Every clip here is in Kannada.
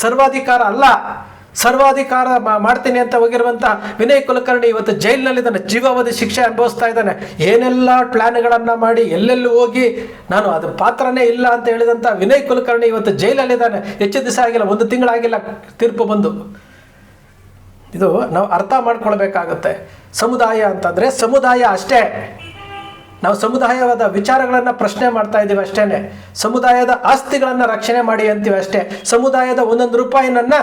ಸರ್ವಾಧಿಕಾರ ಅಲ್ಲ. ಸರ್ವಾಧಿಕಾರ ಮಾಡ್ತೀನಿ ಅಂತ ಹೋಗಿರುವಂಥ ವಿನಯ್ ಕುಲಕರ್ಣಿ ಇವತ್ತು ಜೈಲಿನಲ್ಲಿದ್ದಾನೆ, ಜೀವಾವಧಿ ಶಿಕ್ಷೆ ಅನುಭವಿಸ್ತಾ ಇದ್ದಾನೆ. ಏನೆಲ್ಲ ಪ್ಲ್ಯಾನ್ಗಳನ್ನು ಮಾಡಿ ಎಲ್ಲೆಲ್ಲೂ ಹೋಗಿ ನಾನು ಅದು ಪಾತ್ರನೇ ಇಲ್ಲ ಅಂತ ಹೇಳಿದಂಥ ವಿನಯ್ ಕುಲಕರ್ಣಿ ಇವತ್ತು ಜೈಲಲ್ಲಿದ್ದಾನೆ. ಹೆಚ್ಚು ದಿವಸ ಆಗಿಲ್ಲ, 1 ತಿಂಗಳಾಗಿಲ್ಲ ತೀರ್ಪು ಬಂದು. ಇದು ನಾವು ಅರ್ಥ ಮಾಡ್ಕೊಳ್ಬೇಕಾಗುತ್ತೆ. ಸಮುದಾಯ ಅಂತಂದರೆ ಸಮುದಾಯ ಅಷ್ಟೇ. ನಾವು ಸಮುದಾಯವಾದ ವಿಚಾರಗಳನ್ನು ಪ್ರಶ್ನೆ ಮಾಡ್ತಾ ಇದ್ದೀವಿ ಅಷ್ಟೇ. ಸಮುದಾಯದ ಆಸ್ತಿಗಳನ್ನು ರಕ್ಷಣೆ ಮಾಡಿ ಅಂತೀವಿ ಅಷ್ಟೇ. ಸಮುದಾಯದ 1 ರೂಪಾಯಿನನ್ನು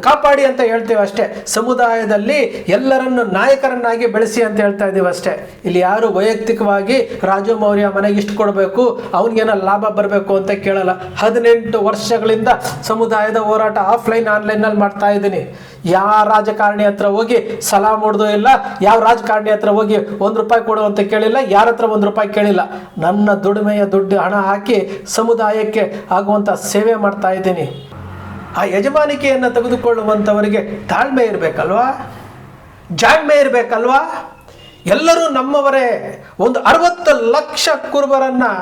ಕಾಪಾಡಿ ಅಂತ ಹೇಳ್ತೀವಿ ಅಷ್ಟೇ. ಸಮುದಾಯದಲ್ಲಿ ಎಲ್ಲರನ್ನು ನಾಯಕರನ್ನಾಗಿ ಬೆಳೆಸಿ ಅಂತ ಹೇಳ್ತಾ ಇದ್ದೀವಿ ಅಷ್ಟೇ. ಇಲ್ಲಿ ಯಾರು ವೈಯಕ್ತಿಕವಾಗಿ ರಾಜು ಮೌರ್ಯ ಮನೆಗೆ ಇಷ್ಟು ಕೊಡಬೇಕು, ಅವನಿಗೇನೋ ಲಾಭ ಬರಬೇಕು ಅಂತ ಕೇಳಲ್ಲ. 18 ವರ್ಷಗಳಿಂದ ಸಮುದಾಯದ ಹೋರಾಟ ಆಫ್ಲೈನ್ ಆನ್ಲೈನಲ್ಲಿ ಮಾಡ್ತಾ ಇದ್ದೀನಿ. ಯಾವ ರಾಜಕಾರಣಿ ಹತ್ರ ಹೋಗಿ ಸಲಾಮ್ ಹೊಡೆದು ಇಲ್ಲ, ಯಾವ ರಾಜಕಾರಣಿ ಹತ್ರ ಹೋಗಿ 1 ರೂಪಾಯಿ ಕೊಡು ಅಂತ ಕೇಳಿಲ್ಲ, ಯಾರ ಹತ್ರ 1 ರೂಪಾಯಿ ಕೇಳಿಲ್ಲ. ನನ್ನ ದುಡಿಮೆಯ ದುಡ್ಡು ಹಣ ಹಾಕಿ ಸಮುದಾಯಕ್ಕೆ ಆಗುವಂಥ ಸೇವೆ ಮಾಡ್ತಾ ಇದ್ದೀನಿ. ಆ ಯಜಮಾನಿಕೆಯನ್ನು ತೆಗೆದುಕೊಳ್ಳುವಂಥವರಿಗೆ ತಾಳ್ಮೆ ಇರಬೇಕಲ್ವಾ, ಜಾಣ್ಮೆ ಇರಬೇಕಲ್ವಾ. ಎಲ್ಲರೂ ನಮ್ಮವರೇ. ಒಂದು 60 ಲಕ್ಷ ಕುರುಬರನ್ನು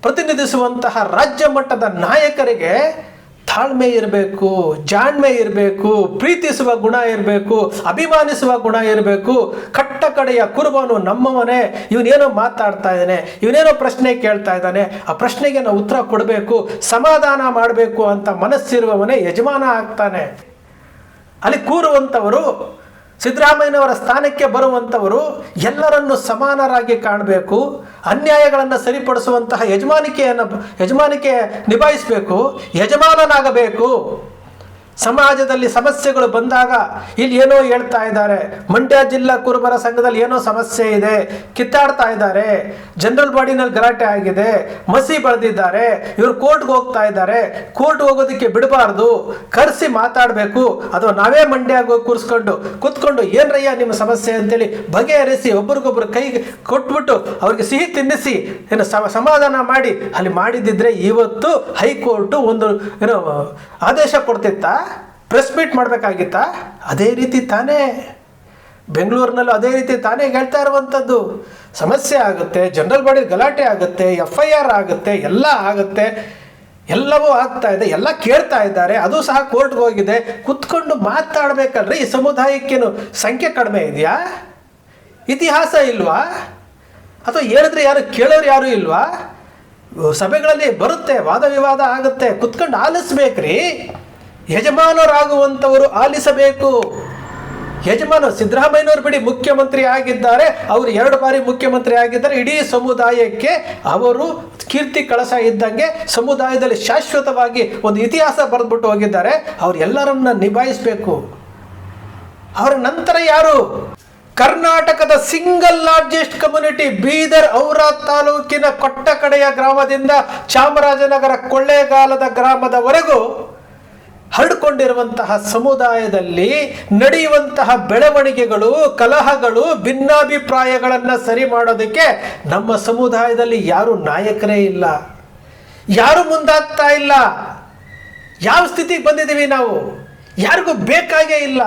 ಪ್ರತಿನಿಧಿಸುವಂತಹ ರಾಜ್ಯ ಮಟ್ಟದ ನಾಯಕರಿಗೆ ತಾಳ್ಮೆ ಇರಬೇಕು, ಜಾಣ್ಮೆ ಇರಬೇಕು, ಪ್ರೀತಿಸುವ ಗುಣ ಇರಬೇಕು, ಅಭಿಮಾನಿಸುವ ಗುಣ ಇರಬೇಕು. ಕಟ್ಟ ಕಡೆಯ ಕುರುಬನು ನಮ್ಮವನೇ, ಇವನೇನೋ ಮಾತಾಡ್ತಾ ಇದ್ದಾನೆ, ಇವನೇನೋ ಪ್ರಶ್ನೆ ಕೇಳ್ತಾ ಇದ್ದಾನೆ, ಆ ಪ್ರಶ್ನೆಗೆ ನಾವು ಉತ್ತರ ಕೊಡಬೇಕು, ಸಮಾಧಾನ ಮಾಡಬೇಕು ಅಂತ ಮನಸ್ಸಿರುವವನೇ ಯಜಮಾನ ಆಗ್ತಾನೆ. ಅಲ್ಲಿ ಕೂರುವಂಥವರು, ಸಿದ್ದರಾಮಯ್ಯನವರ ಸ್ಥಾನಕ್ಕೆ ಬರುವಂಥವರು ಎಲ್ಲರನ್ನು ಸಮಾನರಾಗಿ ಕಾಣಬೇಕು. ಅನ್ಯಾಯಗಳನ್ನು ಸರಿಪಡಿಸುವಂತಹ ಯಜಮಾನಿಕೆ ನಿಭಾಯಿಸಬೇಕು, ಯಜಮಾನನಾಗಬೇಕು. ಸಮಾಜದಲ್ಲಿ ಸಮಸ್ಯೆಗಳು ಬಂದಾಗ ಇಲ್ಲಿ ಏನೋ ಹೇಳ್ತಾ ಇದ್ದಾರೆ, ಮಂಡ್ಯ ಜಿಲ್ಲಾ ಕುರುಬರ ಸಂಘದಲ್ಲಿ ಏನೋ ಸಮಸ್ಯೆ ಇದೆ, ಕಿತ್ತಾಡ್ತಾ ಇದ್ದಾರೆ, ಜನರಲ್ ಬಾಡಿನಲ್ಲಿ ಗಲಾಟೆ ಆಗಿದೆ, ಮಸಿ ಬೆಳೆದಿದ್ದಾರೆ, ಇವರು ಕೋರ್ಟ್ಗೆ ಹೋಗ್ತಾ ಇದ್ದಾರೆ, ಕೋರ್ಟ್ ಹೋಗೋದಕ್ಕೆ ಬಿಡಬಾರ್ದು, ಕರೆಸಿ ಮಾತಾಡಬೇಕು. ಅಥವಾ ನಾವೇ ಮಂಡ್ಯಗೆ ಹೋಗಿ ಕೂತ್ಕೊಂಡು ಏನ್ರಯ್ಯ ನಿಮ್ಮ ಸಮಸ್ಯೆ ಅಂತೇಳಿ ಬಗೆಹರಿಸಿ ಒಬ್ರಿಗೊಬ್ರು ಕೈ ಕೊಟ್ಬಿಟ್ಟು ಅವ್ರಿಗೆ ಸಿಹಿ ತಿನ್ನಿಸಿ ಸಮಾಧಾನ ಮಾಡಿ ಅಲ್ಲಿ ಮಾಡಿದ್ದಿದ್ರೆ ಇವತ್ತು ಹೈಕೋರ್ಟು ಒಂದು ಆದೇಶ ಕೊಡ್ತಿತ್ತಾ, ಪ್ರೆಸ್ ಮೀಟ್ ಮಾಡಬೇಕಾಗಿತ್ತಾ? ಅದೇ ರೀತಿ ತಾನೇ ಬೆಂಗಳೂರಿನಲ್ಲೂ ಅದೇ ರೀತಿ ತಾನೇ ಹೇಳ್ತಾ ಇರುವಂಥದ್ದು. ಸಮಸ್ಯೆ ಆಗುತ್ತೆ, ಜನರಲ್ ಬಾಡಿ ಗಲಾಟೆ ಆಗುತ್ತೆ, FIR ಆಗುತ್ತೆ, ಎಲ್ಲ ಆಗುತ್ತೆ, ಎಲ್ಲವೂ ಆಗ್ತಾ ಇದೆ, ಎಲ್ಲ ಕೇಳ್ತಾ ಇದ್ದಾರೆ, ಅದು ಸಹ ಕೋರ್ಟ್ಗೆ ಹೋಗಿದೆ. ಕುತ್ಕೊಂಡು ಮಾತಾಡಬೇಕಲ್ರಿ. ಈ ಸಮುದಾಯಕ್ಕೇನು ಸಂಖ್ಯೆ ಕಡಿಮೆ ಇದೆಯಾ? ಇತಿಹಾಸ ಇಲ್ವಾ? ಅಥವಾ ಹೇಳಿದ್ರೆ ಯಾರು ಕೇಳೋರು ಯಾರು ಇಲ್ವಾ? ಸಭೆಗಳಲ್ಲಿ ಬರುತ್ತೆ, ವಾದ ವಿವಾದ ಆಗುತ್ತೆ, ಕುತ್ಕೊಂಡು ಆಲಿಸ್ಬೇಕ್ರಿ. ಯಜಮಾನರಾಗುವಂಥವರು ಆಲಿಸಬೇಕು. ಸಿದ್ದರಾಮಯ್ಯನವರು ಬಿಡಿ ಮುಖ್ಯಮಂತ್ರಿ ಆಗಿದ್ದಾರೆ, ಅವರು 2 ಬಾರಿ ಮುಖ್ಯಮಂತ್ರಿ ಆಗಿದ್ದಾರೆ. ಇಡೀ ಸಮುದಾಯಕ್ಕೆ ಅವರು ಕೀರ್ತಿ ಕಳಶ ಇದ್ದಂಗೆ ಸಮುದಾಯದಲ್ಲಿ ಶಾಶ್ವತವಾಗಿ ಒಂದು ಇತಿಹಾಸ ಬರೆದ್ಬಿಟ್ಟು ಹೋಗಿದ್ದಾರೆ. ಅವರೆಲ್ಲರನ್ನ ನಿಭಾಯಿಸಬೇಕು. ಅವರ ನಂತರ ಯಾರು? ಕರ್ನಾಟಕದ single largest community Bidar Aurad ತಾಲೂಕಿನ ಕೊಟ್ಟಕಡೆಯ ಗ್ರಾಮದಿಂದ ಚಾಮರಾಜನಗರ ಕೊಳ್ಳೇಗಾಲದ ಗ್ರಾಮದವರೆಗೂ ಹರಡಿಕೊಂಡಿರುವಂತಹ ಸಮುದಾಯದಲ್ಲಿ ನಡೆಯುವಂತಹ ಬೆಳವಣಿಗೆಗಳು, ಕಲಹಗಳು, ಭಿನ್ನಾಭಿಪ್ರಾಯಗಳನ್ನು ಸರಿ ಮಾಡೋದಕ್ಕೆ ನಮ್ಮ ಸಮುದಾಯದಲ್ಲಿ ಯಾರು ನಾಯಕರೇ ಇಲ್ಲ, ಯಾರು ಮುಂದಾಗ್ತಾ ಇಲ್ಲ. ಯಾವ ಸ್ಥಿತಿಗೆ ಬಂದಿದ್ದೀವಿ ನಾವು? ಯಾರಿಗೂ ಬೇಕಾಗೇ ಇಲ್ಲ.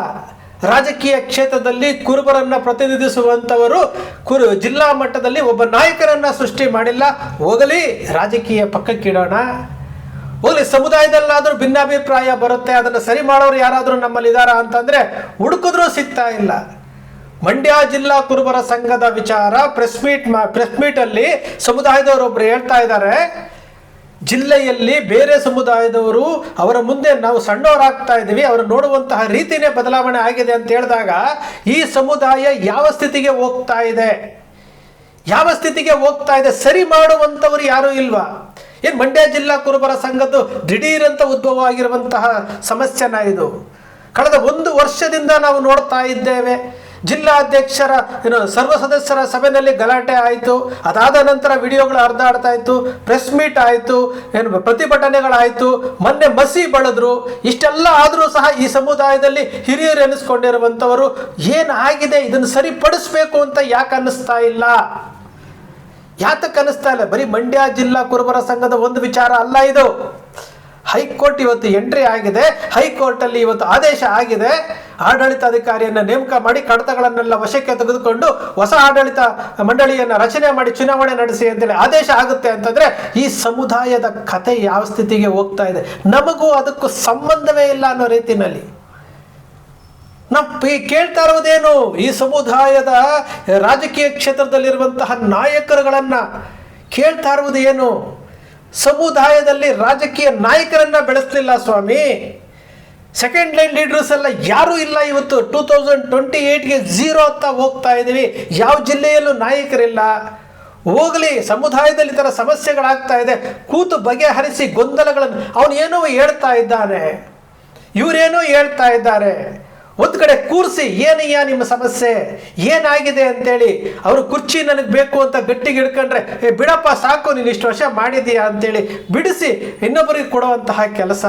ರಾಜಕೀಯ ಕ್ಷೇತ್ರದಲ್ಲಿ ಕುರುಬರನ್ನು ಪ್ರತಿನಿಧಿಸುವಂಥವರು ಜಿಲ್ಲಾ ಮಟ್ಟದಲ್ಲಿ ಒಬ್ಬ ನಾಯಕರನ್ನು ಸೃಷ್ಟಿ ಮಾಡಿಲ್ಲ. ಹೋಗಲಿ, ರಾಜಕೀಯ ಪಕ್ಕಕ್ಕಿಡೋಣ. ಹೋಗಲಿ, ಸಮುದಾಯದಲ್ಲಾದರೂ ಭಿನ್ನಾಭಿಪ್ರಾಯ ಬರುತ್ತೆ, ಅದನ್ನು ಸರಿ ಮಾಡೋರು ಯಾರಾದರೂ ನಮ್ಮಲ್ಲಿದ್ದಾರಾ ಅಂತಂದರೆ ಹುಡುಕಿದ್ರೂ ಸಿಗ್ತಾ ಇಲ್ಲ. ಮಂಡ್ಯ ಜಿಲ್ಲಾ ಕುರುಬರ ಸಂಘದ ವಿಚಾರ ಪ್ರೆಸ್ ಮೀಟಲ್ಲಿ ಸಮುದಾಯದವರೊಬ್ಬರು ಹೇಳ್ತಾ ಇದ್ದಾರೆ, ಜಿಲ್ಲೆಯಲ್ಲಿ ಬೇರೆ ಸಮುದಾಯದವರು ಅವರ ಮುಂದೆ ನಾವು ಸಣ್ಣವರಾಗ್ತಾ ಇದ್ದೀವಿ, ಅವರು ನೋಡುವಂತಹ ರೀತಿಯೇ ಬದಲಾವಣೆ ಆಗಿದೆ ಅಂತ ಹೇಳಿದಾಗ ಈ ಸಮುದಾಯ ಯಾವ ಸ್ಥಿತಿಗೆ ಹೋಗ್ತಾ ಇದೆ, ಸರಿ ಮಾಡುವಂಥವ್ರು ಯಾರೂ ಇಲ್ವಾ? ಏನು ಮಂಡ್ಯ ಜಿಲ್ಲಾ ಕುರುಬರ ಸಂಘದ್ದು ದಿಢೀರಂತ ಉದ್ಭವ ಆಗಿರುವಂತಹ ಸಮಸ್ಯೆನ ಇದು? ಕಳೆದ 1 ವರ್ಷದಿಂದ ನಾವು ನೋಡ್ತಾ ಇದ್ದೇವೆ. ಜಿಲ್ಲಾಧ್ಯಕ್ಷರ ಸರ್ವ ಸದಸ್ಯರ ಸಭೆಯಲ್ಲಿ ಗಲಾಟೆ ಆಯಿತು, ಅದಾದ ನಂತರ ವಿಡಿಯೋಗಳು ಹರಿದಾಡ್ತಾ ಇತ್ತು, ಪ್ರೆಸ್ ಮೀಟ್ ಆಯಿತು, ಪ್ರತಿಭಟನೆಗಳಾಯಿತು, ಮೊನ್ನೆ ಮಸಿ ಬೆಳೆದ್ರು. ಇಷ್ಟೆಲ್ಲ ಆದರೂ ಸಹ ಈ ಸಮುದಾಯದಲ್ಲಿ ಹಿರಿಯರು ಎನಿಸ್ಕೊಂಡಿರುವಂಥವರು ಏನಾಗಿದೆ ಇದನ್ನು ಸರಿಪಡಿಸ್ಬೇಕು ಅಂತ ಯಾಕೆ ಅನ್ನಿಸ್ತಾ ಇಲ್ಲ? ಯಾತಕ್ಕೆ ಅನ್ನಿಸ್ತಾ ಇಲ್ಲ? ಬರೀ ಮಂಡ್ಯ ಜಿಲ್ಲಾ ಕುರುಬರ ಸಂಘದ ಒಂದು ವಿಚಾರ ಅಲ್ಲ ಇದು. ಹೈಕೋರ್ಟ್ ಇವತ್ತು ಎಂಟ್ರಿ ಆಗಿದೆ, ಹೈಕೋರ್ಟಲ್ಲಿ ಇವತ್ತು ಆದೇಶ ಆಗಿದೆ. ಆಡಳಿತಾಧಿಕಾರಿಯನ್ನು ನೇಮಕ ಮಾಡಿ ಕಡತಗಳನ್ನೆಲ್ಲ ವಶಕ್ಕೆ ತೆಗೆದುಕೊಂಡು ಹೊಸ ಆಡಳಿತ ಮಂಡಳಿಯನ್ನು ರಚನೆ ಮಾಡಿ ಚುನಾವಣೆ ನಡೆಸಿ ಅಂತೇಳಿ ಆದೇಶ ಆಗುತ್ತೆ ಅಂತಂದ್ರೆ ಈ ಸಮುದಾಯದ ಕತೆ ಯಾವ ಸ್ಥಿತಿಗೆ ಹೋಗ್ತಾ ಇದೆ, ನಮಗೂ ಅದಕ್ಕೂ ಸಂಬಂಧವೇ ಇಲ್ಲ ಅನ್ನೋ ರೀತಿಯಲ್ಲಿ ನಾವು ಕೇಳ್ತಾ ಇರೋದೇನು? ಈ ಸಮುದಾಯದ ರಾಜಕೀಯ ಕ್ಷೇತ್ರದಲ್ಲಿರುವಂತಹ ನಾಯಕರುಗಳನ್ನ ಕೇಳ್ತಾ ಇರುವುದು ಏನು? ಸಮುದಾಯದಲ್ಲಿ ರಾಜಕೀಯ ನಾಯಕರನ್ನ ಬೆಳೆಸಲಿಲ್ಲ ಸ್ವಾಮಿ. ಸೆಕೆಂಡ್ ಲೈನ್ ಲೀಡರ್ಸ್ ಎಲ್ಲ ಯಾರೂ ಇಲ್ಲ. ಇವತ್ತು 2028ಗೆ 0 ಅಂತ ಹೋಗ್ತಾ ಇದ್ದೀವಿ. ಯಾವ ಜಿಲ್ಲೆಯಲ್ಲೂ ನಾಯಕರಿಲ್ಲ. ಹೋಗಲಿ, ಸಮುದಾಯದಲ್ಲಿ ಈ ಥರ ಸಮಸ್ಯೆಗಳಾಗ್ತಾ ಇದೆ, ಕೂತು ಬಗೆಹರಿಸಿ ಗೊಂದಲಗಳನ್ನು ಅವನು ಏನೋ ಹೇಳ್ತಾ ಇದ್ದಾನೆ, ಇವರೇನೋ ಹೇಳ್ತಾ ಇದ್ದಾರೆ. ಒಂದು ಕಡೆ ಕೂರಿಸಿ ಏನಯ್ಯ ನಿಮ್ಮ ಸಮಸ್ಯೆ ಏನಾಗಿದೆ ಅಂತೇಳಿ ಅವರು ಕುರ್ಚಿ ನನಗೆ ಬೇಕು ಅಂತ ಗಟ್ಟಿಗೆ ಹಿಡ್ಕೊಂಡ್ರೆ ಬಿಡಪ್ಪ ಸಾಕು ನೀನು ಇಷ್ಟು ವರ್ಷ ಮಾಡಿದೀಯಾ ಅಂತೇಳಿ ಬಿಡಿಸಿ ಇನ್ನೊಬ್ಬರಿಗೆ ಕೊಡುವಂತಹ ಕೆಲಸ.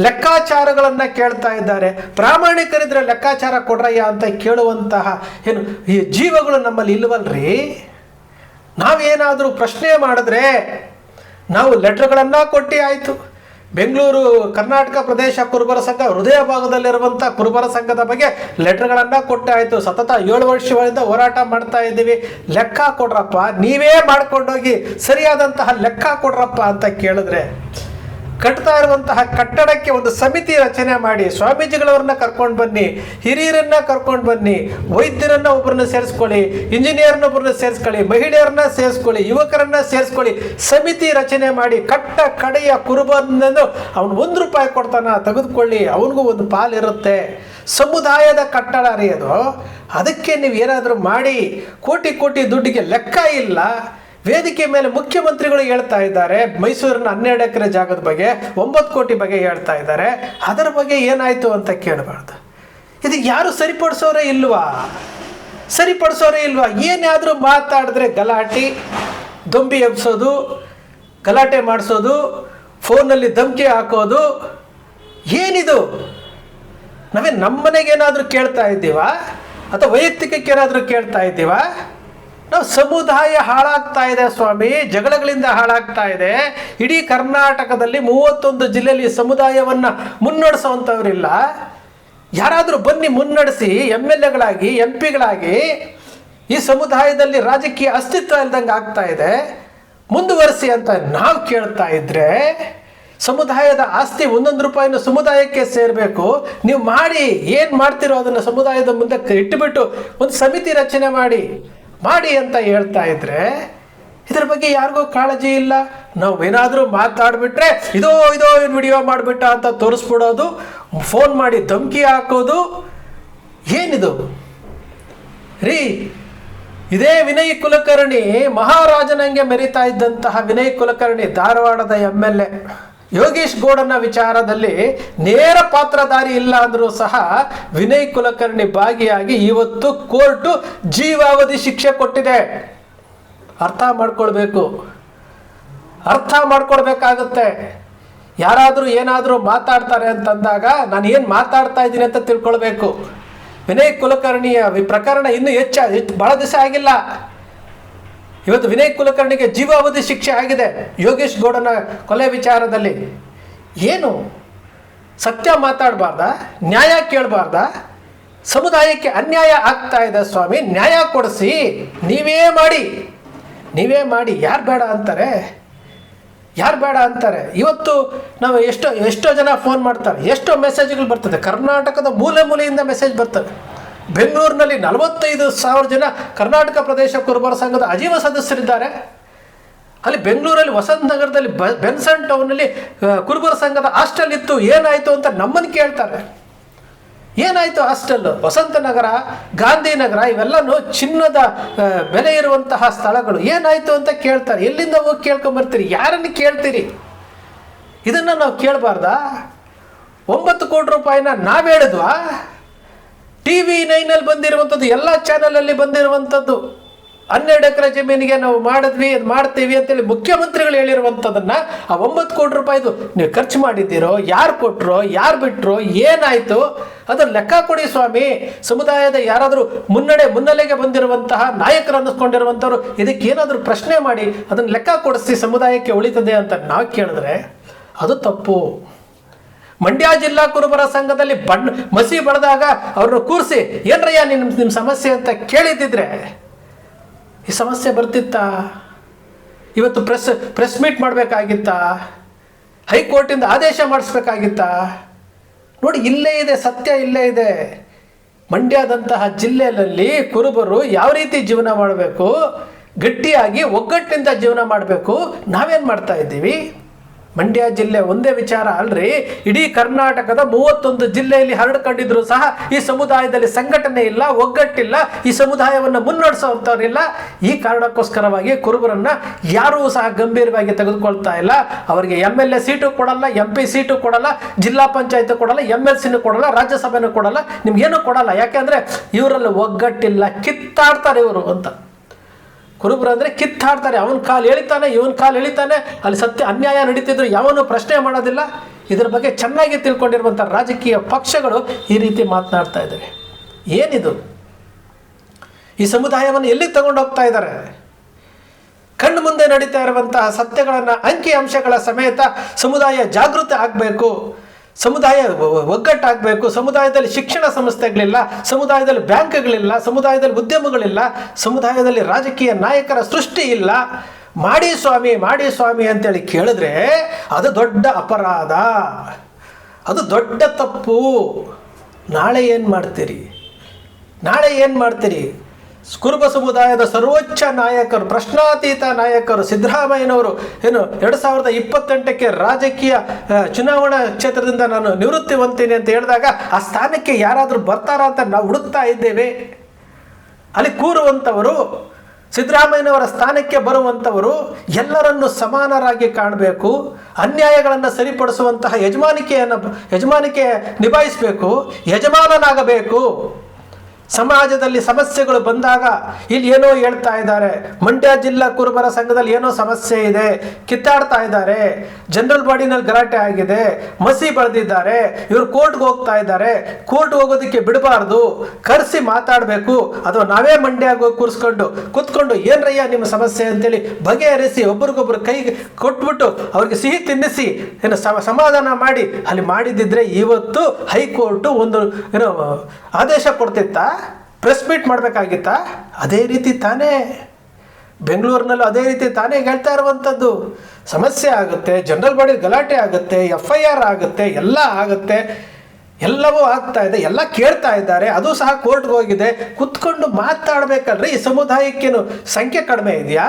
ಲೆಕ್ಕಾಚಾರಗಳನ್ನು ಕೇಳ್ತಾ ಇದ್ದಾರೆ. ಪ್ರಾಮಾಣಿಕರಿದ್ರೆ ಲೆಕ್ಕಾಚಾರ ಕೊಡ್ರಯ್ಯ ಅಂತ ಕೇಳುವಂತಹ ಏನು ಈ ಜೀವಗಳು ನಮ್ಮಲ್ಲಿ ಇಲ್ವಲ್ರಿ? ನಾವೇನಾದರೂ ಪ್ರಶ್ನೆ ಮಾಡಿದ್ರೆ ನಾವು ಲೆಟ್ರ್ಗಳನ್ನು ಕೊಟ್ಟು ಆಯಿತು. ಬೆಂಗಳೂರು ಕರ್ನಾಟಕ ಪ್ರದೇಶ ಕುರುಬರ ಸಂಘ ಹೃದಯ ಭಾಗದಲ್ಲಿರುವಂಥ ಕುರುಬರ ಸಂಘದ ಬಗ್ಗೆ ಲೆಟರ್ಗಳನ್ನು ಕೊಟ್ಟೆ ಆಯಿತು. ಸತತ 7 ವರ್ಷಗಳಿಂದ ಹೋರಾಟ ಮಾಡ್ತಾ ಇದ್ದೀವಿ. ಲೆಕ್ಕ ಕೊಡ್ರಪ್ಪ, ನೀವೇ ಮಾಡ್ಕೊಂಡೋಗಿ ಸರಿಯಾದಂತಹ ಲೆಕ್ಕ ಕೊಡ್ರಪ್ಪ ಅಂತ ಕೇಳಿದ್ರೆ ಕಟ್ತಾ ಇರುವಂತಹ ಕಟ್ಟಡಕ್ಕೆ ಒಂದು ಸಮಿತಿ ರಚನೆ ಮಾಡಿ ಸ್ವಾಮೀಜಿಗಳವ್ರನ್ನ ಕರ್ಕೊಂಡು ಬನ್ನಿ, ಹಿರಿಯರನ್ನ ಕರ್ಕೊಂಡು ಬನ್ನಿ, ವೈದ್ಯರನ್ನ ಒಬ್ಬರನ್ನ ಸೇರಿಸ್ಕೊಳ್ಳಿ, ಇಂಜಿನಿಯರ್ನ ಒಬ್ಬರನ್ನ ಸೇರಿಸ್ಕೊಳ್ಳಿ, ಮಹಿಳೆಯರನ್ನ ಸೇರಿಸ್ಕೊಳ್ಳಿ, ಯುವಕರನ್ನ ಸೇರಿಸ್ಕೊಳ್ಳಿ, ಸಮಿತಿ ರಚನೆ ಮಾಡಿ ಕಟ್ಟ ಕಡೆಯ ಕುರುಬನನ್ನು ಅವನು ₹1 ಕೊಡ್ತಾನ ತೆಗೆದುಕೊಳ್ಳಿ, ಅವನಿಗೂ ಒಂದು ಪಾಲಿರುತ್ತೆ. ಸಮುದಾಯದ ಕಟ್ಟಡ ಅರಿಯೋದು, ಅದಕ್ಕೆ ನೀವು ಏನಾದರೂ ಮಾಡಿ. ಕೋಟಿ ಕೋಟಿ ದುಡ್ಡಿಗೆ ಲೆಕ್ಕ ಇಲ್ಲ. ವೇದಿಕೆ ಮೇಲೆ ಮುಖ್ಯಮಂತ್ರಿಗಳು ಹೇಳ್ತಾ ಇದ್ದಾರೆ ಮೈಸೂರಿನ 12 ಎಕರೆ ಜಾಗದ ಬಗ್ಗೆ, 9 ಕೋಟಿ ಬಗ್ಗೆ ಹೇಳ್ತಾ ಇದ್ದಾರೆ. ಅದರ ಬಗ್ಗೆ ಏನಾಯಿತು ಅಂತ ಕೇಳಬಾರ್ದು. ಇದು ಯಾರು ಸರಿಪಡಿಸೋರೇ ಇಲ್ವಾ? ಏನಾದರೂ ಮಾತಾಡಿದ್ರೆ ಗಲಾಟೆ, ದೊಂಬಿ ಎಬ್ಸೋದು, ಗಲಾಟೆ ಮಾಡಿಸೋದು, ಫೋನಲ್ಲಿ ಧಮಕಿ ಹಾಕೋದು, ಏನಿದು? ನಮ್ಮನೆಗೇನಾದರೂ ಕೇಳ್ತಾ ಇದ್ದೀವಾ ಅಥವಾ ವೈಯಕ್ತಿಕಕ್ಕೆ ಏನಾದರೂ ಕೇಳ್ತಾ ಇದ್ದೀವಾ? ನಾವು ಸಮುದಾಯ ಹಾಳಾಗ್ತಾ ಇದೆ ಸ್ವಾಮಿ, ಜಗಳಗಳಿಂದ ಹಾಳಾಗ್ತಾ ಇದೆ. ಇಡೀ ಕರ್ನಾಟಕದಲ್ಲಿ 31 ಜಿಲ್ಲೆಯಲ್ಲಿ ಸಮುದಾಯವನ್ನು ಮುನ್ನಡೆಸುವಂಥವ್ರಿಲ್ಲ. ಯಾರಾದರೂ ಬನ್ನಿ ಮುನ್ನಡೆಸಿ, MLAಗಳಾಗಿ MP ಗಳಾಗಿ. ಈ ಸಮುದಾಯದಲ್ಲಿ ರಾಜಕೀಯ ಅಸ್ತಿತ್ವ ಇಲ್ದಂಗೆ ಆಗ್ತಾ ಇದೆ, ಮುಂದುವರಿಸಿ ಅಂತ ನಾವು ಕೇಳ್ತಾ ಇದ್ರೆ, ಸಮುದಾಯದ ಆಸ್ತಿ ₹1 ಸಮುದಾಯಕ್ಕೆ ಸೇರಬೇಕು. ನೀವು ಮಾಡಿ, ಏನು ಮಾಡ್ತಿರೋ ಅದನ್ನು ಸಮುದಾಯದ ಮುಂದೆ ಇಟ್ಟುಬಿಟ್ಟು ಒಂದು ಸಮಿತಿ ರಚನೆ ಮಾಡಿ ಅಂತ ಹೇಳ್ತಾ ಇದ್ರೆ ಇದರ ಬಗ್ಗೆ ಯಾರಿಗೂ ಕಾಳಜಿ ಇಲ್ಲ. ನಾವು ಏನಾದರೂ ಮಾತಾಡ್ಬಿಟ್ರೆ ಇದೋ ವಿಡಿಯೋ ಮಾಡಿಬಿಟ್ಟ ಅಂತ ತೋರಿಸ್ಬಿಡೋದು, ಫೋನ್ ಮಾಡಿ ಧಮಕಿ ಹಾಕೋದು, ಏನಿದು ರೀ? ಇದೇ ವಿನಯ್ ಕುಲಕರ್ಣಿ, ಮಹಾರಾಜನಂಗೆ ಮೆರಿತಾ ಇದ್ದಂತಹ ವಿನಯ್ ಕುಲಕರ್ಣಿ, ಧಾರವಾಡದ MLA ಯೋಗೇಶ್ ಗೌಡನ ವಿಚಾರದಲ್ಲಿ ನೇರ ಪಾತ್ರಧಾರಿ ಇಲ್ಲ ಅಂದರೂ ಸಹ ವಿನಯ್ ಕುಲಕರ್ಣಿ ಭಾಗಿಯಾಗಿ ಇವತ್ತು ಕೋರ್ಟು ಜೀವಾವಧಿ ಶಿಕ್ಷೆ ಕೊಟ್ಟಿದೆ. ಅರ್ಥ ಮಾಡ್ಕೊಳ್ಬೇಕಾಗುತ್ತೆ. ಯಾರಾದರೂ ಏನಾದರೂ ಮಾತಾಡ್ತಾರೆ ಅಂತಂದಾಗ ನಾನು ಏನು ಮಾತಾಡ್ತಾ ಇದ್ದೀನಿ ಅಂತ ತಿಳ್ಕೊಳ್ಬೇಕು. ವಿನಯ್ ಕುಲಕರ್ಣಿಯ ಪ್ರಕರಣ ಇನ್ನೂ ಬಹಳ ದಿವಸ ಆಗಿಲ್ಲ. ಇವತ್ತು ವಿನಯ್ ಕುಲಕರ್ಣಿಗೆ ಜೀವಾವಧಿ ಶಿಕ್ಷೆ ಆಗಿದೆ ಯೋಗೇಶ್ ಗೌಡನ ಕೊಲೆ ವಿಚಾರದಲ್ಲಿ. ಏನು ಸತ್ಯ ಮಾತಾಡಬಾರ್ದಾ? ನ್ಯಾಯ ಕೇಳಬಾರ್ದಾ? ಸಮುದಾಯಕ್ಕೆ ಅನ್ಯಾಯ ಆಗ್ತಾ ಇದೆ ಸ್ವಾಮಿ, ನ್ಯಾಯ ಕೊಡಿಸಿ. ನೀವೇ ಮಾಡಿ. ಯಾರು ಬೇಡ ಅಂತಾರೆ? ಇವತ್ತು ನಾವು ಎಷ್ಟೋ ಜನ ಫೋನ್ ಮಾಡ್ತಾರೆ, ಎಷ್ಟೋ ಮೆಸೇಜ್ಗಳು ಬರ್ತದೆ. ಕರ್ನಾಟಕದ ಮೂಲೆಯಿಂದ ಮೆಸೇಜ್ ಬರ್ತದೆ. ಬೆಂಗಳೂರಿನಲ್ಲಿ 45,000 ಜನ ಕರ್ನಾಟಕ ಪ್ರದೇಶ ಕುರುಬರ ಸಂಘದ ಅಜೀವ ಸದಸ್ಯರಿದ್ದಾರೆ. ಅಲ್ಲಿ ಬೆಂಗಳೂರಲ್ಲಿ ವಸಂತ ನಗರದಲ್ಲಿ ಬೆನ್ಸನ್ ಟೌನಲ್ಲಿ ಕುರುಬರ ಸಂಘದ ಹಾಸ್ಟೆಲ್ ಇತ್ತು, ಏನಾಯಿತು ಅಂತ ನಮ್ಮನ್ನು ಕೇಳ್ತಾರೆ. ಏನಾಯಿತು ಹಾಸ್ಟೆಲ್? ವಸಂತ ನಗರ, ಗಾಂಧಿನಗರ ಇವೆಲ್ಲನೂ ಚಿನ್ನದ ಬೆಲೆ ಇರುವಂತಹ ಸ್ಥಳಗಳು. ಏನಾಯಿತು ಅಂತ ಕೇಳ್ತಾರೆ. ಎಲ್ಲಿಂದ ಹೋಗಿ ಕೇಳ್ಕೊಂಬರ್ತೀರಿ? ಯಾರನ್ನು ಕೇಳ್ತೀರಿ? ಇದನ್ನು ನಾವು ಕೇಳಬಾರ್ದಾ? 9 ಕೋಟಿ ರೂಪಾಯಿನ ನಾವು ಹೇಳಿದ್ವಾ? TV9 ಬಂದಿರುವಂಥದ್ದು, ಎಲ್ಲ ಚಾನಲಲ್ಲಿ ಬಂದಿರುವಂಥದ್ದು. 12 ಎಕರೆ ಜಮೀನಿಗೆ ನಾವು ಮಾಡ್ತೀವಿ ಅಂತೇಳಿ ಮುಖ್ಯಮಂತ್ರಿಗಳು ಹೇಳಿರುವಂಥದ್ದನ್ನ ಆ 9 ಕೋಟಿ ರೂಪಾಯಿದು ನೀವು ಖರ್ಚು ಮಾಡಿದ್ದೀರೋ, ಯಾರು ಕೊಟ್ಟರೋ, ಯಾರು ಬಿಟ್ಟರೋ, ಏನಾಯಿತು ಅದನ್ನು ಲೆಕ್ಕ ಕೊಡಿ ಸ್ವಾಮಿ. ಸಮುದಾಯದ ಯಾರಾದರೂ ಮುನ್ನೆಲೆಗೆ ಬಂದಿರುವಂತಹ ನಾಯಕರು ಅನ್ನಿಸ್ಕೊಂಡಿರುವಂಥವ್ರು ಇದಕ್ಕೇನಾದರೂ ಪ್ರಶ್ನೆ ಮಾಡಿ ಅದನ್ನು ಲೆಕ್ಕ ಕೊಡಿಸಿ ಸಮುದಾಯಕ್ಕೆ ಉಳಿತದೆ ಅಂತ ನಾವು ಕೇಳಿದ್ರೆ ಅದು ತಪ್ಪು. ಮಂಡ್ಯ ಜಿಲ್ಲಾ ಕುರುಬರ ಸಂಘದಲ್ಲಿ ಮಸಿ ಬಡ್ದಾಗ ಅವ್ರನ್ನ ಕೂರಿಸಿ ಏನ್ರಯ್ಯ ನಿಮ್ಮ ಸಮಸ್ಯೆ ಅಂತ ಕೇಳಿದ್ದಿದ್ರೆ ಈ ಸಮಸ್ಯೆ ಬರ್ತಿತ್ತಾ? ಇವತ್ತು ಪ್ರೆಸ್ ಮೀಟ್ ಮಾಡಬೇಕಾಗಿತ್ತಾ? ಹೈಕೋರ್ಟಿಂದ ಆದೇಶ ಮಾಡಿಸ್ಬೇಕಾಗಿತ್ತಾ? ನೋಡಿ, ಇಲ್ಲೇ ಇದೆ ಸತ್ಯ, ಇಲ್ಲೇ ಇದೆ. ಮಂಡ್ಯದಂತಹ ಜಿಲ್ಲೆಯಲ್ಲಿ ಕುರುಬರು ಯಾವ ರೀತಿ ಜೀವನ ಮಾಡಬೇಕು, ಗಟ್ಟಿಯಾಗಿ ಒಗ್ಗಟ್ಟಿನಿಂದ ಜೀವನ ಮಾಡಬೇಕು, ನಾವೇನು ಮಾಡ್ತಾ ಇದ್ದೀವಿ? ಮಂಡ್ಯ ಜಿಲ್ಲೆ ಒಂದೇ ವಿಚಾರ ಅಲ್ರಿ, ಇಡೀ ಕರ್ನಾಟಕದ 31 ಜಿಲ್ಲೆಯಲ್ಲಿ ಹರಡ್ಕೊಂಡಿದ್ರು ಸಹ ಈ ಸಮುದಾಯದಲ್ಲಿ ಸಂಘಟನೆ ಇಲ್ಲ, ಒಗ್ಗಟ್ಟಿಲ್ಲ, ಈ ಸಮುದಾಯವನ್ನು ಮುನ್ನಡೆಸುವಂಥವ್ರಿಲ್ಲ. ಈ ಕಾರಣಕ್ಕೋಸ್ಕರವಾಗಿ ಕುರುಬರನ್ನ ಯಾರೂ ಸಹ ಗಂಭೀರವಾಗಿ ತೆಗೆದುಕೊಳ್ತಾ ಇಲ್ಲ. ಅವರಿಗೆ MLA ಸೀಟು ಕೊಡಲ್ಲ, MP ಸೀಟು ಕೊಡಲ್ಲ, ಜಿಲ್ಲಾ ಪಂಚಾಯತ್ ಕೊಡಲ್ಲ, MLCನೂ ಕೊಡಲ್ಲ, ರಾಜ್ಯಸಭೆನೂ ಕೊಡಲ್ಲ, ನಿಮ್ಗೇನು ಕೊಡಲ್ಲ. ಯಾಕೆಂದ್ರೆ ಇವರಲ್ಲಿ ಒಗ್ಗಟ್ಟಿಲ್ಲ, ಕಿತ್ತಾಡ್ತಾರೆ ಇವರು ಅಂತ. ಕುರುಬರು ಅಂದರೆ ಕಿತ್ತಾಡ್ತಾರೆ. ಅವನ ಕಾಲು ಎಳಿತಾನೆ, ಇವನ ಕಾಲು ಎಳಿತಾನೆ. ಅಲ್ಲಿ ಸತ್ಯ ಅನ್ಯಾಯ ನಡೀತಿದ್ರು ಯಾವನು ಪ್ರಶ್ನೆ ಮಾಡೋದಿಲ್ಲ. ಇದರ ಬಗ್ಗೆ ಚೆನ್ನಾಗಿ ತಿಳ್ಕೊಂಡಿರುವಂಥ ರಾಜಕೀಯ ಪಕ್ಷಗಳು ಈ ರೀತಿ ಮಾತನಾಡ್ತಾ ಇದ್ದಾರೆ. ಏನಿದು? ಈ ಸಮುದಾಯವನ್ನು ಎಲ್ಲಿಗೆ ತಗೊಂಡು ಹೋಗ್ತಾ ಇದ್ದಾರೆ? ಕಣ್ಣು ಮುಂದೆ ನಡೀತಾ ಇರುವಂತಹ ಸತ್ಯಗಳನ್ನು ಅಂಕಿ ಅಂಶಗಳ ಸಮೇತ ಸಮುದಾಯ ಜಾಗೃತಿ ಆಗಬೇಕು, ಸಮುದಾಯ ಒಗ್ಗಟ್ಟಾಗಬೇಕು. ಸಮುದಾಯದಲ್ಲಿ ಶಿಕ್ಷಣ ಸಂಸ್ಥೆಗಳಿಲ್ಲ, ಸಮುದಾಯದಲ್ಲಿ ಬ್ಯಾಂಕ್ಗಳಿಲ್ಲ, ಸಮುದಾಯದಲ್ಲಿ ಉದ್ಯಮಗಳಿಲ್ಲ, ಸಮುದಾಯದಲ್ಲಿ ರಾಜಕೀಯ ನಾಯಕರ ಸೃಷ್ಟಿ ಇಲ್ಲ. ಮಾಡಿ ಸ್ವಾಮಿ ಅಂತೇಳಿ ಕೇಳಿದ್ರೆ ಅದು ದೊಡ್ಡ ಅಪರಾಧ, ಅದು ದೊಡ್ಡ ತಪ್ಪು. ನಾಳೆ ಏನು ಮಾಡ್ತೀರಿ? ಕುರುಬ ಸಮುದಾಯದ ಸರ್ವೋಚ್ಚ ನಾಯಕರು, ಪ್ರಶ್ನಾತೀತ ನಾಯಕರು ಸಿದ್ದರಾಮಯ್ಯನವರು 2028ಕ್ಕೆ ರಾಜಕೀಯ ಚುನಾವಣಾ ಕ್ಷೇತ್ರದಿಂದ ನಾನು ನಿವೃತ್ತಿ ಹೊಂದ್ತೀನಿ ಅಂತ ಹೇಳಿದಾಗ ಆ ಸ್ಥಾನಕ್ಕೆ ಯಾರಾದರೂ ಬರ್ತಾರಾ ಅಂತ ನಾವು ಹುಡುಕ್ತಾ ಇದ್ದೇವೆ. ಅಲ್ಲಿ ಕೂರುವಂಥವರು, ಸಿದ್ದರಾಮಯ್ಯನವರ ಸ್ಥಾನಕ್ಕೆ ಬರುವಂಥವರು ಎಲ್ಲರನ್ನು ಸಮಾನರಾಗಿ ಕಾಣಬೇಕು, ಅನ್ಯಾಯಗಳನ್ನು ಸರಿಪಡಿಸುವಂತಹ ಯಜಮಾನಿಕೆ ನಿಭಾಯಿಸಬೇಕು, ಯಜಮಾನನಾಗಬೇಕು. ಸಮಾಜದಲ್ಲಿ ಸಮಸ್ಯೆಗಳು ಬಂದಾಗ ಇಲ್ಲಿ ಏನೋ ಹೇಳ್ತಾ ಇದ್ದಾರೆ, ಮಂಡ್ಯ ಜಿಲ್ಲಾ ಕುರುಬರ ಸಂಘದಲ್ಲಿ ಏನೋ ಸಮಸ್ಯೆ ಇದೆ, ಕಿತ್ತಾಡ್ತಾ ಇದ್ದಾರೆ, ಜನರಲ್ ಬಾಡಿನಲ್ಲಿ ಗಲಾಟೆ ಆಗಿದೆ, ಮಸಿ ಬಳೆದಿದ್ದಾರೆ, ಇವರು ಕೋರ್ಟ್ಗೆ ಹೋಗ್ತಾ ಇದ್ದಾರೆ, ಕೋರ್ಟ್ ಹೋಗೋದಕ್ಕೆ ಬಿಡಬಾರ್ದು, ಕರೆಸಿ ಮಾತಾಡಬೇಕು. ಅಥವಾ ನಾವೇ ಮಂಡ್ಯಗೆ ಹೋಗಿ ಕೂತ್ಕೊಂಡು ಏನ್ರಯ್ಯ ನಿಮ್ಮ ಸಮಸ್ಯೆ ಅಂತೇಳಿ ಬಗೆಹರಿಸಿ ಒಬ್ರಿಗೊಬ್ರು ಕೈ ಕೊಟ್ಬಿಟ್ಟು ಅವ್ರಿಗೆ ಸಿಹಿ ತಿನ್ನಿಸಿ ಸಮಾಧಾನ ಮಾಡಿ ಅಲ್ಲಿ ಮಾಡಿದ್ದಿದ್ರೆ ಇವತ್ತು ಹೈಕೋರ್ಟು ಒಂದು ಆದೇಶ ಕೊಡ್ತಿತ್ತಾ? Press meet ಮಾಡಬೇಕಾಗಿತ್ತಾ? ಅದೇ ರೀತಿ ತಾನೇ ಬೆಂಗಳೂರಿನಲ್ಲೂ ಅದೇ ರೀತಿ ತಾನೇ ಹೇಳ್ತಾ ಇರುವಂಥದ್ದು. ಸಮಸ್ಯೆ ಆಗುತ್ತೆ, ಜನರಲ್ ಬಾಡಿ ಗಲಾಟೆ ಆಗುತ್ತೆ, FIR ಆಗುತ್ತೆ, ಎಲ್ಲ ಆಗುತ್ತೆ, ಎಲ್ಲವೂ ಆಗ್ತಾ ಇದೆ, ಎಲ್ಲ ಕೇಳ್ತಾ ಇದ್ದಾರೆ, ಅದು ಸಹ ಕೋರ್ಟ್ಗೆ ಹೋಗಿದೆ. ಕುತ್ಕೊಂಡು ಮಾತಾಡಬೇಕಲ್ರಿ. ಈ ಸಮುದಾಯಕ್ಕೇನು ಸಂಖ್ಯೆ ಕಡಿಮೆ ಇದೆಯಾ?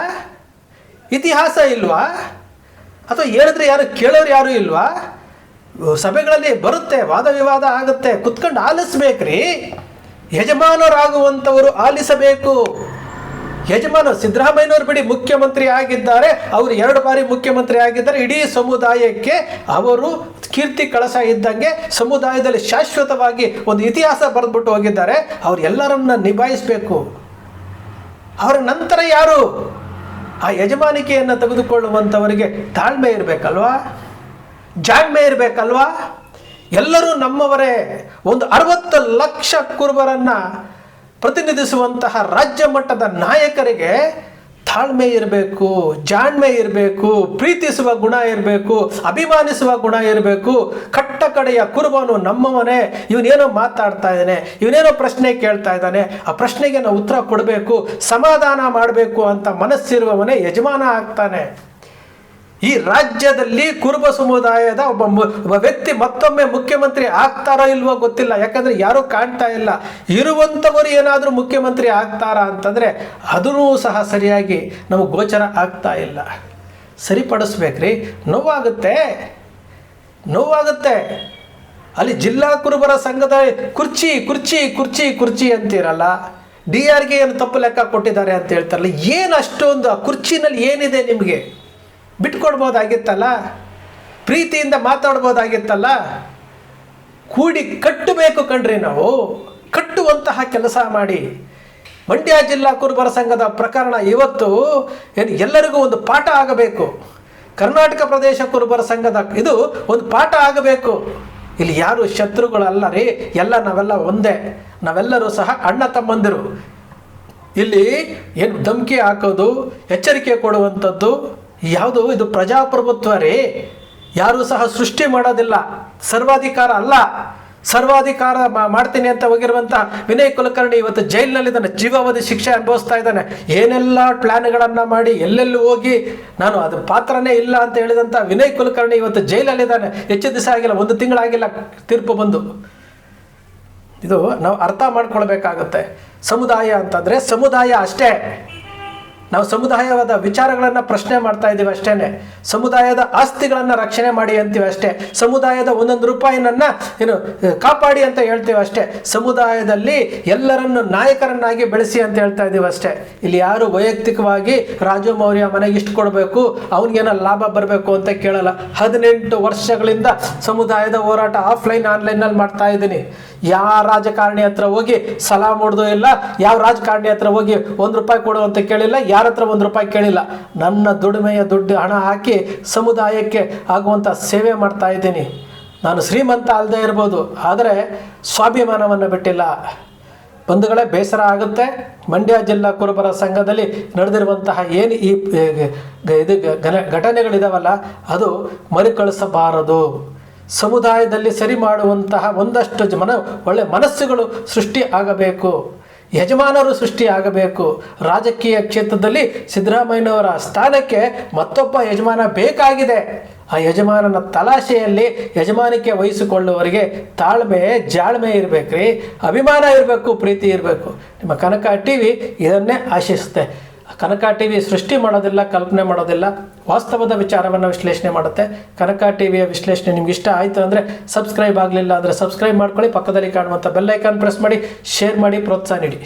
ಇತಿಹಾಸ ಇಲ್ವಾ? ಅಥವಾ ಹೇಳಿದ್ರೆ ಯಾರು ಕೇಳೋರು ಯಾರು ಇಲ್ವಾ? ಸಭೆಗಳಲ್ಲಿ ಬರುತ್ತೆ, ವಾದ ವಿವಾದ ಆಗುತ್ತೆ, ಕುತ್ಕೊಂಡು ಆಲಿಸ್ಬೇಕ್ರಿ. ಯಜಮಾನರಾಗುವಂಥವರು ಆಲಿಸಬೇಕು. ಸಿದ್ದರಾಮಯ್ಯನವರು ಬಿಡಿ ಮುಖ್ಯಮಂತ್ರಿ ಆಗಿದ್ದಾರೆ, ಅವರು 2 ಬಾರಿ ಮುಖ್ಯಮಂತ್ರಿ ಆಗಿದ್ದಾರೆ. ಇಡೀ ಸಮುದಾಯಕ್ಕೆ ಅವರು ಕೀರ್ತಿ ಕಳಶ ಇದ್ದಂಗೆ ಸಮುದಾಯದಲ್ಲಿ ಶಾಶ್ವತವಾಗಿ ಒಂದು ಇತಿಹಾಸ ಬರೆದ್ಬಿಟ್ಟು ಹೋಗಿದ್ದಾರೆ. ಅವರೆಲ್ಲರನ್ನ ನಿಭಾಯಿಸಬೇಕು. ಅವರ ನಂತರ ಯಾರು ಆ ಯಜಮಾನಿಕೆಯನ್ನು ತೆಗೆದುಕೊಳ್ಳುವಂಥವರಿಗೆ ತಾಳ್ಮೆ ಇರಬೇಕಲ್ವಾ, ಜಾಣ್ಮೆ ಇರಬೇಕಲ್ವಾ? ಎಲ್ಲರೂ ನಮ್ಮವರೇ. ಒಂದು 60 ಲಕ್ಷ ಕುರುಬರನ್ನ ಪ್ರತಿನಿಧಿಸುವಂತಹ ರಾಜ್ಯ ಮಟ್ಟದ ನಾಯಕರಿಗೆ ತಾಳ್ಮೆ ಇರಬೇಕು, ಜಾಣ್ಮೆ ಇರಬೇಕು, ಪ್ರೀತಿಸುವ ಗುಣ ಇರಬೇಕು, ಅಭಿಮಾನಿಸುವ ಗುಣ ಇರಬೇಕು. ಕಟ್ಟ ಕಡೆಯ ಕುರುಬನು ನಮ್ಮವನೇ, ಇವನೇನೋ ಮಾತಾಡ್ತಾ ಇದ್ದಾನೆ, ಇವನೇನೋ ಪ್ರಶ್ನೆ ಕೇಳ್ತಾ ಇದ್ದಾನೆ, ಆ ಪ್ರಶ್ನೆಗೆ ನಾವು ಉತ್ತರ ಕೊಡಬೇಕು, ಸಮಾಧಾನ ಮಾಡಬೇಕು ಅಂತ ಮನಸ್ಸಿರುವವನೇ ಯಜಮಾನ ಆಗ್ತಾನೆ. ಈ ರಾಜ್ಯದಲ್ಲಿ ಕುರುಬ ಸಮುದಾಯದ ಒಬ್ಬ ವ್ಯಕ್ತಿ ಮತ್ತೊಮ್ಮೆ ಮುಖ್ಯಮಂತ್ರಿ ಆಗ್ತಾರೋ ಇಲ್ವೋ ಗೊತ್ತಿಲ್ಲ. ಯಾಕಂದ್ರೆ ಯಾರೂ ಕಾಣ್ತಾ ಇಲ್ಲ. ಇರುವಂಥವರು ಏನಾದರೂ ಮುಖ್ಯಮಂತ್ರಿ ಆಗ್ತಾರಾ ಅಂತಂದರೆ ಅದೂ ಸಹ ಸರಿಯಾಗಿ ನಮಗೆ ಗೋಚರ ಆಗ್ತಾ ಇಲ್ಲ. ಸರಿಪಡಿಸ್ಬೇಕ್ರಿ. ನೋವಾಗುತ್ತೆ. ಅಲ್ಲಿ ಜಿಲ್ಲಾ ಕುರುಬರ ಸಂಘದ ಕುರ್ಚಿ ಕುರ್ಚಿ ಕುರ್ಚಿ ಕುರ್ಚಿ ಅಂತೀರಲ್ಲ, DRಗೆ ಏನು ತಪ್ಪು ಲೆಕ್ಕ ಕೊಟ್ಟಿದ್ದಾರೆ ಅಂತ ಹೇಳ್ತಾರಲ್ಲ, ಏನು ಅಷ್ಟೊಂದು ಆ ಕುರ್ಚಿನಲ್ಲಿ ಏನಿದೆ? ನಿಮಗೆ ಬಿಟ್ಕೊಡ್ಬೋದಾಗಿತ್ತಲ್ಲ, ಪ್ರೀತಿಯಿಂದ ಮಾತಾಡ್ಬೋದಾಗಿತ್ತಲ್ಲ. ಕೂಡಿ ಕಟ್ಟಬೇಕು ಕಣ್ರಿ. ನಾವು ಕಟ್ಟುವಂತಹ ಕೆಲಸ ಮಾಡಿ. ಮಂಡ್ಯ ಜಿಲ್ಲಾ ಕುರುಬರ ಸಂಘದ ಪ್ರಕರಣ ಇವತ್ತು ಎಲ್ಲರಿಗೂ ಒಂದು ಪಾಠ ಆಗಬೇಕು. ಕರ್ನಾಟಕ ಪ್ರದೇಶ ಕುರುಬರ ಸಂಘದ ಇದು ಒಂದು ಪಾಠ ಆಗಬೇಕು. ಇಲ್ಲಿ ಯಾರು ಶತ್ರುಗಳಲ್ಲ ರೀ, ನಾವೆಲ್ಲ ಒಂದೇ, ನಾವೆಲ್ಲರೂ ಸಹ ಅಣ್ಣ ತಮ್ಮಂದಿರು. ಇಲ್ಲಿ ಏನು ಧಮಕಿ ಹಾಕೋದು, ಎಚ್ಚರಿಕೆ ಕೊಡುವಂಥದ್ದು ಯಾವುದು? ಇದು ಪ್ರಜಾಪ್ರಭುತ್ವ ರೀ. ಯಾರೂ ಸಹ ಸೃಷ್ಟಿ ಮಾಡೋದಿಲ್ಲ, ಸರ್ವಾಧಿಕಾರ ಅಲ್ಲ. ಸರ್ವಾಧಿಕಾರ ಮಾಡ್ತೀನಿ ಅಂತ ಹೋಗಿರುವಂಥ ವಿನಯ್ ಕುಲಕರ್ಣಿ ಇವತ್ತು ಜೈಲಿನಲ್ಲಿದ್ದಾನೆ, ಜೀವಾವಧಿ ಶಿಕ್ಷೆ ಅನುಭವಿಸ್ತಾ ಇದ್ದಾನೆ. ಏನೆಲ್ಲ ಪ್ಲ್ಯಾನ್ಗಳನ್ನು ಮಾಡಿ ಎಲ್ಲೆಲ್ಲೂ ಹೋಗಿ ನಾನು ಅದು ಪಾತ್ರನೇ ಇಲ್ಲ ಅಂತ ಹೇಳಿದಂಥ ವಿನಯ್ ಕುಲಕರ್ಣಿ ಇವತ್ತು ಜೈಲಲ್ಲಿದ್ದಾನೆ. ಹೆಚ್ಚು ದಿವಸ ಆಗಿಲ್ಲ, 1 ತಿಂಗಳಾಗಿಲ್ಲ ತೀರ್ಪು ಬಂದು. ಇದು ನಾವು ಅರ್ಥ ಮಾಡ್ಕೊಳ್ಬೇಕಾಗುತ್ತೆ. ಸಮುದಾಯ ಅಂತಂದರೆ ಸಮುದಾಯ ಅಷ್ಟೇ. ನಾವು ಸಮುದಾಯವಾದ ವಿಚಾರಗಳನ್ನು ಪ್ರಶ್ನೆ ಮಾಡ್ತಾ ಇದ್ದೀವಿ ಅಷ್ಟೇ. ಸಮುದಾಯದ ಆಸ್ತಿಗಳನ್ನು ರಕ್ಷಣೆ ಮಾಡಿ ಅಂತೀವಿ ಅಷ್ಟೇ. ಸಮುದಾಯದ 1 ರೂಪಾಯಿನನ್ನು ಕಾಪಾಡಿ ಅಂತ ಹೇಳ್ತೀವಿ ಅಷ್ಟೇ. ಸಮುದಾಯದಲ್ಲಿ ಎಲ್ಲರನ್ನು ನಾಯಕರನ್ನಾಗಿ ಬೆಳೆಸಿ ಅಂತ ಹೇಳ್ತಾ ಇದ್ದೀವಿ ಅಷ್ಟೇ. ಇಲ್ಲಿ ಯಾರು ವೈಯಕ್ತಿಕವಾಗಿ ರಾಜು ಮೌರ್ಯ ಮನೆಗೆ ಇಷ್ಟು ಕೊಡಬೇಕು, ಅವನಿಗೇನೋ ಲಾಭ ಬರಬೇಕು ಅಂತ ಕೇಳಲ್ಲ. 18 ವರ್ಷಗಳಿಂದ ಸಮುದಾಯದ ಹೋರಾಟ ಆಫ್ಲೈನ್ ಆನ್ಲೈನಲ್ಲಿ ಮಾಡ್ತಾ ಇದ್ದೀನಿ. ಯಾವ ರಾಜಕಾರಣಿ ಹತ್ರ ಹೋಗಿ ಸಲಾ ಹೊಡೆದು ಇಲ್ಲ, ಯಾವ ರಾಜಕಾರಣಿ ಹತ್ರ ಹೋಗಿ 1 ರೂಪಾಯಿ ಕೊಡು ಅಂತ ಕೇಳಿಲ್ಲ, ಯಾರ ಹತ್ರ 1 ರೂಪಾಯಿ ಕೇಳಿಲ್ಲ. ನನ್ನ ದುಡಿಮೆಯ ಹಣ ಹಾಕಿ ಸಮುದಾಯಕ್ಕೆ ಆಗುವಂಥ ಸೇವೆ ಮಾಡ್ತಾ ಇದ್ದೀನಿ. ನಾನು ಶ್ರೀಮಂತ ಅಲ್ಲದೆ ಇರ್ಬೋದು, ಆದರೆ ಸ್ವಾಭಿಮಾನವನ್ನು ಬಿಟ್ಟಿಲ್ಲ. ಬಂಧುಗಳೇ, ಬೇಸರ ಆಗುತ್ತೆ. ಮಂಡ್ಯ ಜಿಲ್ಲಾ ಕುರುಬರ ಸಂಘದಲ್ಲಿ ನಡೆದಿರುವಂತಹ ಏನು ಈ ಘಟನೆಗಳಿದಾವಲ್ಲ, ಅದು ಮರುಕಳಿಸಬಾರದು. ಸಮುದಾಯದಲ್ಲಿ ಸರಿ ಮಾಡುವಂತಹ ಒಂದಷ್ಟು ಒಳ್ಳೆ ಮನಸ್ಸುಗಳು ಸೃಷ್ಟಿ ಆಗಬೇಕು, ಯಜಮಾನರು ಸೃಷ್ಟಿ ಆಗಬೇಕು. ರಾಜಕೀಯ ಕ್ಷೇತ್ರದಲ್ಲಿ ಸಿದ್ದರಾಮಯ್ಯನವರ ಸ್ಥಾನಕ್ಕೆ ಮತ್ತೊಬ್ಬ ಯಜಮಾನ ಬೇಕಾಗಿದೆ. ಆ ಯಜಮಾನನ ತಲಾಶೆಯಲ್ಲಿ ಯಜಮಾನಿಕೆ ವಹಿಸಿಕೊಳ್ಳುವವರಿಗೆ ತಾಳ್ಮೆ ಜಾಳ್ಮೆ ಇರಬೇಕ್ರಿ, ಅಭಿಮಾನ ಇರಬೇಕು, ಪ್ರೀತಿ ಇರಬೇಕು. ನಿಮ್ಮ ಕನಕ ಟಿವಿ ಇದನ್ನೇ ಆಶಿಸುತ್ತೆ. ಕನಕ ಟಿವಿ ಸೃಷ್ಟಿ ಮಾಡೋದಿಲ್ಲ, ಕಲ್ಪನೆ ಮಾಡೋದಿಲ್ಲ, ವಾಸ್ತವದ ವಿಚಾರವನ್ನು ವಿಶ್ಲೇಷಣೆ ಮಾಡುತ್ತೆ. ಕನಕ ಟಿವಿಯ ವಿಶ್ಲೇಷಣೆ ನಿಮ್ಗೆ ಇಷ್ಟ ಆಯಿತು ಅಂದರೆ ಸಬ್ಸ್ಕ್ರೈಬ್ ಆಗಲಿಲ್ಲ ಅಂದರೆ ಸಬ್ಸ್ಕ್ರೈಬ್ ಮಾಡ್ಕೊಳ್ಳಿ. ಪಕ್ಕದಲ್ಲಿ ಕಾಣುವಂಥ ಬೆಲ್ ಐಕಾನ್ ಪ್ರೆಸ್ ಮಾಡಿ, ಶೇರ್ ಮಾಡಿ, ಪ್ರೋತ್ಸಾಹ ನೀಡಿ.